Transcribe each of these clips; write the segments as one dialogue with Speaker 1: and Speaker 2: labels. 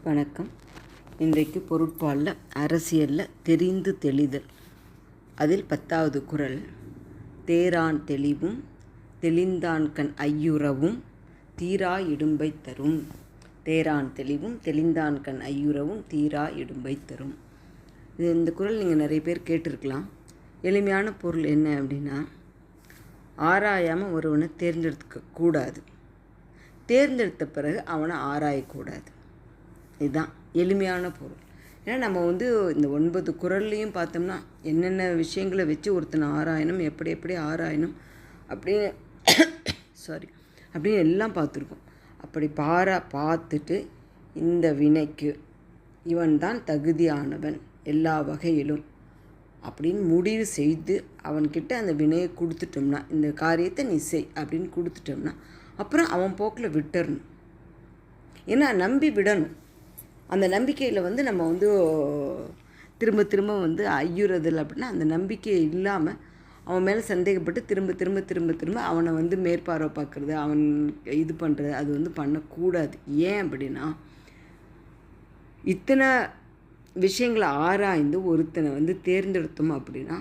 Speaker 1: வணக்கம். இன்றைக்கு பொருட்பாலில் அரசியலில் தெரிந்து தெளிதல், அதில் 10வது குறள். தேரான் தெளிவும் தெளிந்தான்கண் ஐயுறவும் தீரா இடும்பை தரும். தேரான் தெளிவும் தெளிந்தான்கண் ஐயுறவும் தீரா இடும்பை தரும். இந்த குறள் நீங்கள் நிறைய பேர் கேட்டிருக்கலாம். எளிமையான பொருள் என்ன அப்படின்னா, ஆராயாமல் ஒருவனை தேர்ந்தெடுக்க கூடாது, தேர்ந்தெடுத்த பிறகு அவனை ஆராயக்கூடாது. இதுதான் எளிமையான பொருள். ஏன்னா நம்ம இந்த 9 குறள்லையும் பார்த்தோம்னா என்னென்ன விஷயங்களை வச்சு ஒருத்தனை ஆராயணும், எப்படி ஆராயணும் அப்படின்னு அப்படின்னு எல்லாம் பார்த்துருக்கோம். அப்படி பார்த்துட்டு இந்த வினைக்கு இவன் தான் தகுதியானவன் எல்லா வகையிலும் அப்படின்னு முடிவு செய்து அவன்கிட்ட அந்த வினையை கொடுத்துட்டோம்னா, இந்த காரியத்தை நீ செய் அப்படின்னு கொடுத்துட்டோம்னா அப்புறம் அவன் போக்கில் விட்டுறணும். ஏன்னா நம்பி விடணும். அந்த நம்பிக்கையில் நம்ம திரும்ப திரும்ப ஐயுறதில் அப்படின்னா அந்த நம்பிக்கை இல்லாமல் அவன் மேலே சந்தேகப்பட்டு திரும்ப அவனை மேற்பார்வை பார்க்குறது, அவன் இது பண்ணுறது, அது பண்ணக்கூடாது. ஏன் அப்படின்னா, இத்தனை விஷயங்களை ஆராய்ந்து ஒருத்தனை தேர்ந்தெடுத்தோம் அப்படின்னா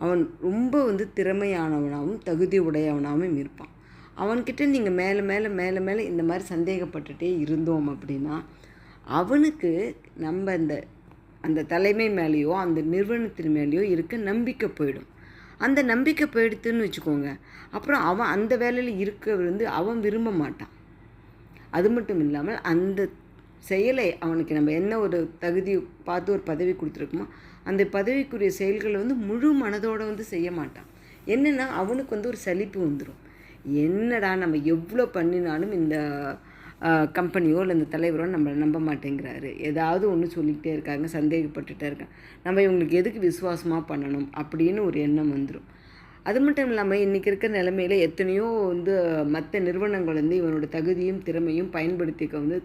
Speaker 1: அவன் ரொம்ப திறமையானவனாகவும் தகுதி உடையவனாகவும் இருப்பான். அவன்கிட்ட நீங்கள் மேலே மேலே இந்த மாதிரி சந்தேகப்பட்டுகிட்டே இருந்தோம் அப்படின்னா அவனுக்கு நம்ம அந்த தலைமை மேலேயோ அந்த நிறுவனத்தின் மேலேயோ இருக்க நம்பிக்கை போயிடும். அந்த நம்பிக்கை போயிடுத்துன்னு வச்சுக்கோங்க, அப்புறம் அவன் அந்த வேலையில் இருக்க அவன் விரும்ப மாட்டான். அது மட்டும் இல்லாமல் அந்த செயலை அவனுக்கு நம்ம என்ன ஒரு தகுதி பார்த்து ஒரு பதவி கொடுத்துருக்கோமோ அந்த பதவிக்குரிய செயல்களை முழு மனதோடு செய்ய மாட்டான். என்னென்னா அவனுக்கு ஒரு சலிப்பு வந்துடும். என்னடா நம்ம எவ்வளோ பண்ணினாலும் இந்த கம்பெனியோ இல்லை இந்த தலைவரோ நம்மளை நம்ப மாட்டேங்கிறாரு, ஏதாவது ஒன்று சொல்லிக்கிட்டே இருக்காங்க, சந்தேகப்பட்டுகிட்டே இருக்காங்க, நம்ம இவங்களுக்கு எதுக்கு விசுவாசமாக பண்ணணும் அப்படின்னு ஒரு எண்ணம் வந்துடும். அது மட்டும் இல்லாமல் இன்றைக்கி இருக்கிற நிலைமையில் எத்தனையோ மற்ற நிறுவனங்கள் இவனோட தகுதியும் திறமையும் பயன்படுத்திக்க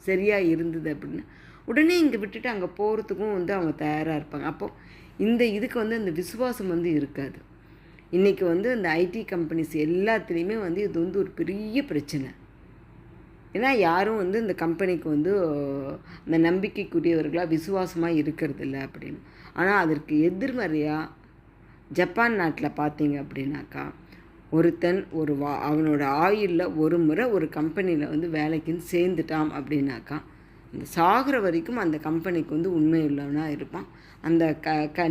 Speaker 1: சரியாக இருந்தது அப்படின்னு உடனே இங்கே விட்டுட்டு அங்கே போகிறதுக்கும் அவங்க தயாராக இருப்பாங்க. அப்போது இதுக்கு அந்த விசுவாசம் இருக்காது. இன்றைக்கி இந்த ஐடி கம்பெனிஸ் எல்லாத்துலேயுமே இது ஒரு பெரிய பிரச்சனை. ஏன்னா யாரும் இந்த கம்பெனிக்கு அந்த நம்பிக்கைக்குரியவர்களாக விசுவாசமாக இருக்கிறது இல்லை அப்படின்னு. ஆனால் அதற்கு எதிர்மறையாக ஜப்பான் நாட்டில் பார்த்தீங்க அப்படின்னாக்கா, ஒருத்தன் அவனோட ஆயுளில் ஒரு முறை ஒரு கம்பெனியில் வேலைக்குன்னு சேர்ந்துட்டான் அப்படின்னாக்கா அந்த சாகிற வரைக்கும் அந்த கம்பெனிக்கு உண்மை உள்ளவனாக இருப்பான். அந்த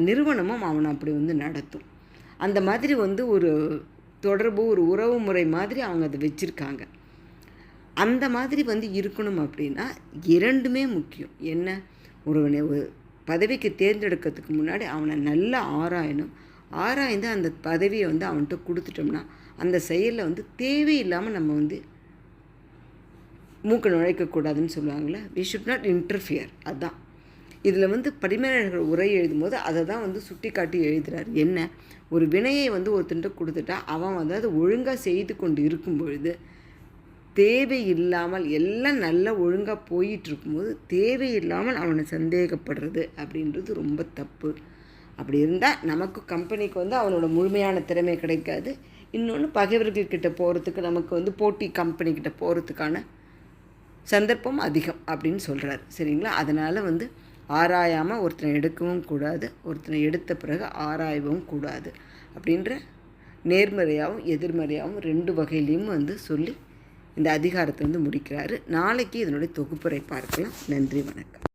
Speaker 1: நிறுவனமும் அவனை அப்படி நடத்தும். அந்த மாதிரி ஒரு தொடர்பு, ஒரு உறவு முறை மாதிரி அவங்க அதை வச்சுருக்காங்க. அந்த மாதிரி இருக்கணும் அப்படின்னா இரண்டுமே முக்கியம். என்ன, ஒருவனை ஒரு பதவிக்கு தேர்ந்தெடுக்கிறதுக்கு முன்னாடி அவனை நல்லா ஆராயணும். ஆராய்ந்து அந்த பதவியை அவன்கிட்ட கொடுத்துட்டோம்னா அந்த செயலில் தேவையில்லாமல் நம்ம மூக்க நுழைக்கக்கூடாதுன்னு சொல்லுவாங்களே, வி ஷுட் நாட் இன்டர்ஃபியர். அதுதான் இதில் பரிமேலழகர் உரை எழுதும்போது அதை தான் சுட்டி காட்டி எழுதுகிறார். என்ன, ஒரு வினையை ஒருத்தன்ட்ட கொடுத்துட்டா அவன் அதை ஒழுங்காக செய்து கொண்டு இருக்கும் பொழுது தேவையில்லாமல் எல்லாம் நல்லா ஒழுங்காக போயிட்டுருக்கும்போது தேவையில்லாமல் அவனை சந்தேகப்படுறது அப்படின்றது ரொம்ப தப்பு. அப்படி இருந்தால் நமக்கு கம்பெனிக்கு அவனோட முழுமையான திறமை கிடைக்காது. இன்னொன்று, பகைவர்கள்கிட்ட போகிறதுக்கு நமக்கு போட்டி கம்பெனிக்கிட்ட போகிறதுக்கான சந்தர்ப்பம் அதிகம் அப்படின்னு சொல்கிறார். சரிங்களா? அதனால் ஆராயாமல் ஒருத்தனை எடுக்கவும் கூடாது, ஒருத்தனை எடுத்த பிறகு ஆராயவும் கூடாது அப்படின்ற நேர்மறையாகவும் எதிர்மறையாகவும் 2 வகையிலையும் சொல்லி இந்த அதிகாரத்தை முடிக்கிறாரு. நாளைக்கு இதனுடைய தொகுப்புரை பார்க்கலாம். நன்றி, வணக்கம்.